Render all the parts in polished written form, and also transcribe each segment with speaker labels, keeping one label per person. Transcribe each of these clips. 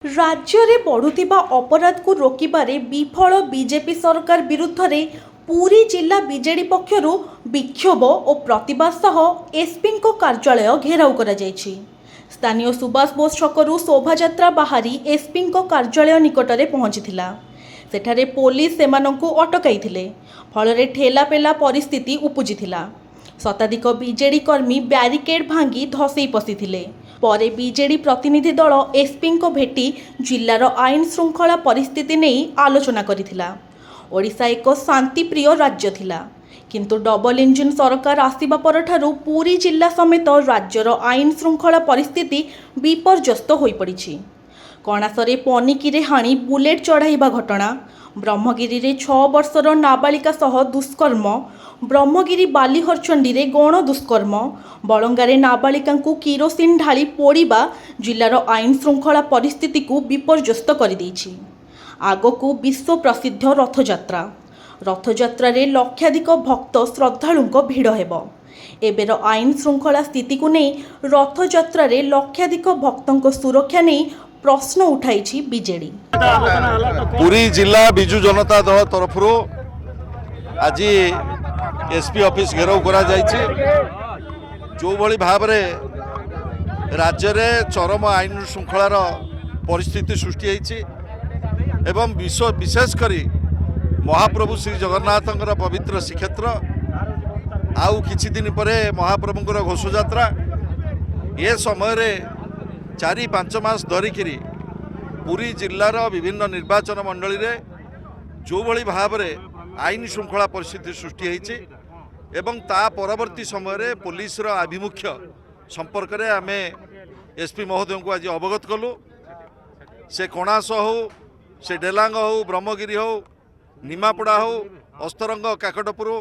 Speaker 1: राज्य में बढ़ुवा अपराध को रोकबारे विफल बीजेपी सरकार विरुद्ध में पुरी जिला बीजेडी पक्षर विक्षोभ और प्रतिवाद सह एसपी कार्यालय घेराव कर स्थानीय सुभाष बोस छकरू शोभायात्रा बाहरी एसपी कार्यालय निकट में पहुंची सेठारे पुलिस सेमानंकु अटकाई फल ठेलापेला परिस्थिति उपजी शताधिक बीजेडी कर्मी ब्यारिकेड भांगी धसई पशिथिले। परे बीजेडी प्रतिनिधि दल एसपी को भेटी जिलार आईन श्रृंखला परिस्थिति नहीं आलोचना करिथिला। ओडिशा एक शांतिप्रिय राज्य थिला, किंतु डबल इंजिन सरकार आसिबा परठारु पूरी जिला समेत राज्यर आईन श्रृंखला परिस्थिति विपर्यस्त होई पड़िछि। कणासरे पनिकी हाणी बुलेट चढ़ाइबा घटना, ब्रह्मगिरी रे 6 वर्षर नाबालिका सह दुष्कर्म, ब्रह्मगिरी बालीहरचंडी रे गण दुष्कर्म, बलंगारे नाबालिका किरोसिन ढाली पोड़िबा जिलार आईन श्रृंखला परिस्थिति को विपर्यस्त कर देछि। आगकू विश्व प्रसिद्ध रथयात्रा रे लक्षाधिक भक्त श्रद्धालुंक भिड़ हेबो। एबेर आईन श्रृंखला स्थिति को नहीं रथयात्रा रे लक्षाधिक भक्तों सुरक्षा नहीं प्रश्न उठाई बीजेडी।
Speaker 2: पूरी जिला बिजु जनता दल तरफ आज एसपी ऑफिस घेराव करा जायछि। जो भली भाव रे राज्य रे चरम आईन श्रृंखलार परिस्थिति सृष्टि होइछि एवं विशेष करी महाप्रभु श्री जगन्नाथंकर पवित्र श्रीक्षेत्र आउ किछि दिन परे महाप्रभुंकर घोषयात्रा ये समय रे 4-5 मास धरिकी पूरी जिलार विभिन्न निर्वाचन मंडली रे जो भली भाव रे आईन श्रृंखला परिस्थिति सृष्टि होइछि एवं ता परवर्ती समय रे पुलिस रो आभिमुख्य संपर्क रे आमे एसपी महोदय को आज अवगत कलु। से कणास हो, से डेलांग हो, ब्रह्मगिरी हो, निमापड़ा हो, अस्तरंग, काकटपुर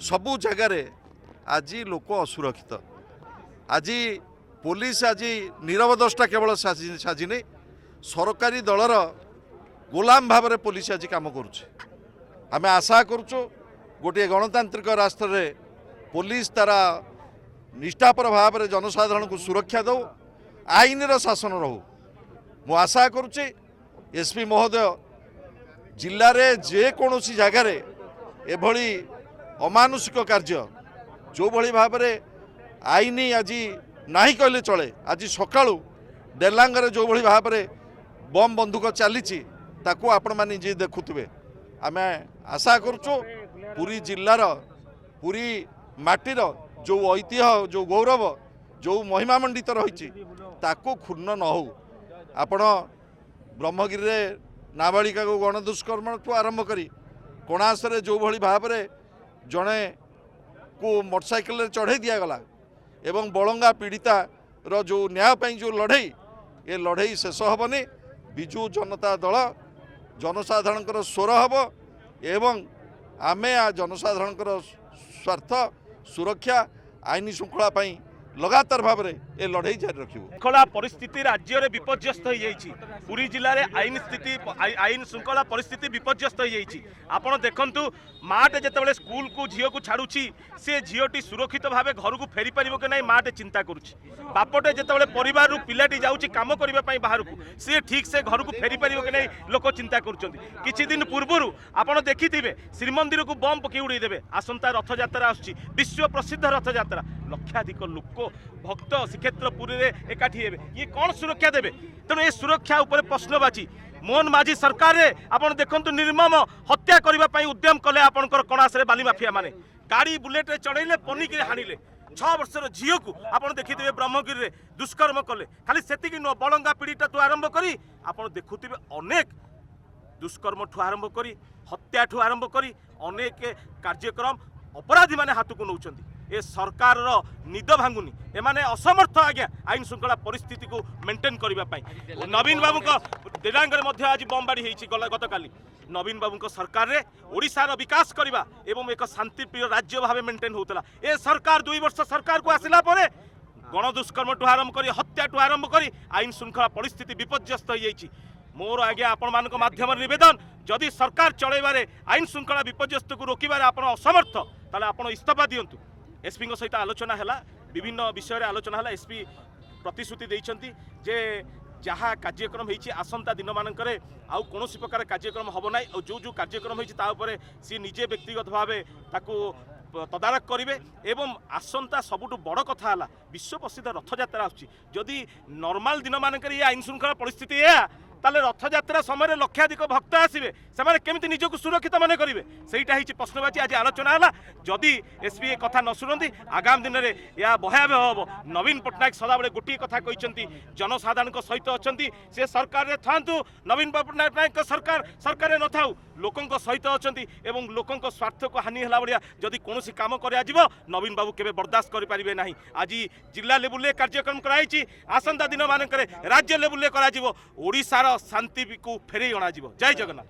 Speaker 2: सबू जगार आज लोक असुरक्षित। आज पुलिस आज नीरव दृष्टा केवल साजिनी सरकारी दलर गुलाम भाव में पुलिस आज काम करुचे। आम आशा करुचु गोटे गणतांत्रिक राष्ट्र रे पुलिस तारा निष्ठापर भाव में जनसाधारण को सुरक्षा दो, आईन शासन रहू। मु आशा करुच्ची एसपी महोदय जिले में जेकोसी जगार एभली अमानुषिक कार्य जो भली भाव में आईन आज नहीं कहले चले। आज सकाळू डेलांगरे जो भली भाव में बम बंदूक चली ताकू आपण माने जे देखुथिबे। आम आशा करुचु पूरी जिलार पूरी माटीर जो ऐतिह्य, जो गौरव, जो महिमामंडित रही ताकू क्षुण्ण न हो। आपण ब्रह्मगिरी रे नाबालिका को गण दुष्कर्म तो आरंभ करी कणासरे जो भली भाव में जड़े को मोटरसाइकिल चढ़े दिगला एवं बलंगा पीड़िता रो जो न्याय पाई जो लड़ई ये लड़ई शेष हेनी। बिजु जनता दल जनसाधारण स्वर हम एवं आमे आ जनसाधारण स्वार्थ सुरक्षा आईन श्रृंखला पाई लगातार भाव में ये लड़ई जारी रखिबो।
Speaker 3: श्रृंखला परिस्थिति राज्य में विपर्यस्त हो जाइछि। पूरी जिले में आईन श्रृंखला परिस्थिति विपर्यस्त हो जाइछि। आपण देखंतु माटे जेतेबेले स्कूल को झील को छाड़ुछि से झीलटी सुरक्षित भाव घर को फेरी पारिबो कि नहीं माटे चिंता करुछि। बापटे जेतेबेले परिवार रु पिलाटी जाउछि काम करिबा पई बाहर को से ठीक से घर को फेरी पारिबो कि नहीं लोक चिंता करुछन्ति। किछि दिन पूर्वरु आपण देखिथिबे श्रीमंदिर को बम पकई उड़ाई देबे। आसंता रथयात्रा आछि, विश्व प्रसिद्ध रथयात्रा, लक्षाधिक लोक भक्त श्रीक्षेत्र पुरी रे एकाठी हेबे। ये कौन सुरक्षा देबे? तेणु ये सुरक्षा उपर प्रश्नबाची। मोहन माझी सरकार रे आपण देखंतु निर्मम हत्या करबा पई उद्यम कले आपनकर कणास रे बाली माफिया माने गाड़ी बुलेट रे चढ़ैले पनिकी रे हानिले 6 वर्षर झील को आपण देखिथिबे ब्रह्मगिरी रे दुष्कर्म कले। खाली सेतिकी न बलंगा पीड़ीटा तो आरंभ करी आपण देखुथिबे अनेक दुष्कर्म ठू आरंभ करी हत्या ठू आरंभ करी अनेक कार्यक्रम अपराधी माने हाथ को नौचंती। ए सरकार रो निद भांगुनी एमाने असमर्थ आज्ञा आईन श्रृंखला परिस्थिति को मेंटेन करबा पई। नवीन बाबू को डेलांगरे मध्य आज बमबाड़ी होईछि गतकाली। नवीन बाबू को सरकार रे ओडिसा रो विकास करबा एवं एक शांतिप्रिय राज्य भाव मेंटेन होतला। ए सरकार 2 वर्ष सरकार को आसिला परे गण दुष्कर्म ठू आरंभ करी हत्या ठू आरंभ करी आईन श्रृंखला परिस्थिति विपर्यस्त हो जाइछि। मोर आज्ञा आपण मानक माध्यम निवेदन, जदि सरकार चलैबारे आईन श्रृंखला विपर्यस्त को रोकिबारे आपण असमर्थ ताले आपण इस्तीफा दियंतु। एसपी सहित आलोचना है, विभिन्न विषय आलोचना है। एसपी प्रतिश्रुति देइछंती जे जहाँ कार्यक्रम होती आसंता दिन मानक आउ कौन प्रकार कार्यक्रम हम ना जो जो कार्यक्रम होती सी निजे व्यक्तिगत भाव ताकू तदारख करेंगे एवं आसंता सबुठ बड़ कथा है विश्व प्रसिद्ध रथयात्रा आदि नॉर्मल दिन मानक आईन श्रृंखला परिस्थिति ताले रथयात्रा समय लक्षाधिक भक्त आसवे से केमी निजक सुरक्षित मन करेंगे सहीटा ही प्रश्नवाची आज आलोचना है जदि एसपी ए कथा न शुणती आगामी दिन में यह भयावह हम नवीन पट्टनायक सदाबले गोटे कथा कहते जनसाधारण सहित अच्छा से सरकार में था नवीन पट्टनायक सरकार सरकार न था लोकों सहित अच्छा एवं लोकों स्वार्थ को हानि है भाया जदि कौन काम कर नवीन बाबू केवे बर्दाश्त करें ना आज जिला लेवल कार्यक्रम कराई आसंता दिन मानक राज्य लेवल ओडिशार शांति को फेरई अणाजिव। जय जगन्नाथ।